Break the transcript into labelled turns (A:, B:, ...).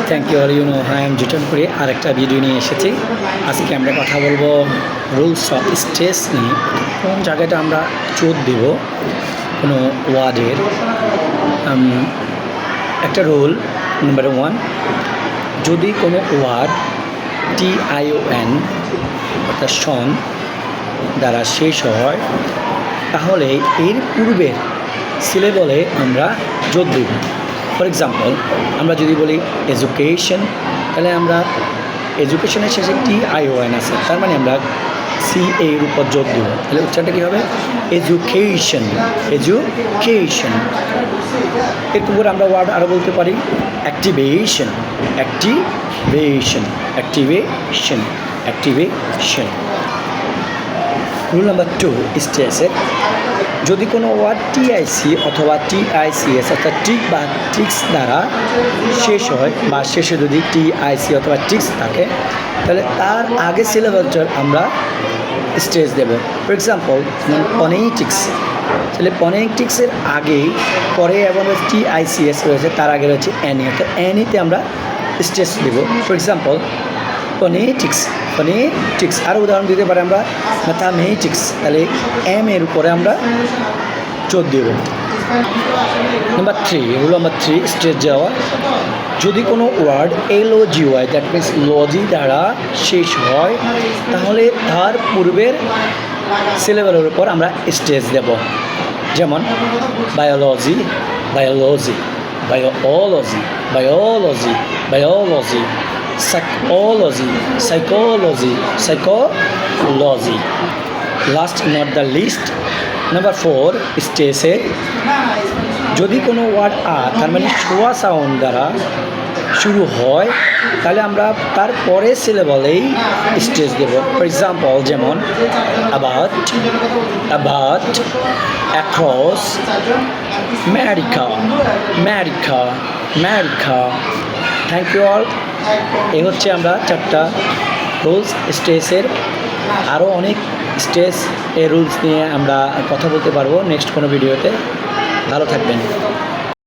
A: Thank you all I am return করে আরেকটা video নিয়ে এসেছি। আজকে আমরা কথা বলবো রুলস অফ স্ট্রেস নিয়ে। কোন জায়গাটা আমরা চোট দেব কোনো ওয়ার্ডের। একটা রুল নাম্বার 1, যদি কোনো ওয়ার্ড TION অর্থাৎ শন দ্বারা শেষ হয় তাহলে এর পূর্বের সিলেবলে আমরা জোর দেব। ফর এক্সাম্পল, আমরা যদি বলি এডুকেশন, তাহলে আমরা এডুকেশনের শেষে TION আছে, তার মানে আমরা CA এর উপর জোর দেব। তাহলে উচ্চারণটা কী হবে? Education, education. এর উপরে আমরা ওয়ার্ড আরও বলতে পারি activation, activation, activation, activation. Rule number 2 স্ট্রেসের, যদি কোনো ওয়ার্ড TIC অথবা TICS অর্থাৎ টিক বা টিক্স দ্বারা শেষ হয় বা শেষে যদি TIC অথবা টিক্স থাকে তাহলে তার আগে সিলেবাসটার আমরা স্ট্রেস দেব। ফর এক্সাম্পল, ফনেটিক্স, তাহলে ফনেটিক্সের আগেই পরে এবং TICS রয়েছে, তার আগে রয়েছে অ্যানি, অর্থাৎ অ্যানিতে আমরা স্ট্রেস দেব। For example phonetics, phonetics. আরও উদাহরণ দিতে পারে আমরা ম্যাথামেটিক্স, তাহলে M এর উপরে আমরা জোর দেব। নাম্বার 3, রুল নাম্বার 3 স্ট্রেস দেওয়া, যদি কোনো ওয়ার্ড LOGY দ্যাট মিনস লজি দ্বারা শেষ হয় তাহলে তার পূর্বের সিলেবলের উপর আমরা স্ট্রেস দেব। যেমন biology, biology, biology, biology, biology, psychology, psychology, psychology. Last not the list, number 4 স্ট্রেসে, যদি কোনো ওয়ার্ড তার মানে ছোঁয়া সাউন্ড দ্বারা শুরু হয় তাহলে আমরা তার পরে সিলেবলেই স্ট্রেস দেব। ফর এক্সাম্পল, যেমন about, about, across, America, America, America. Thank you all. এই হচ্ছে আমরা 4টা রুলস স্ট্রেসের। আরও অনেক স্ট্রেস এর রুলস নিয়ে আমরা কথা বলতে পারবো নেক্সট কোনো ভিডিওতে। ভালো থাকবেন।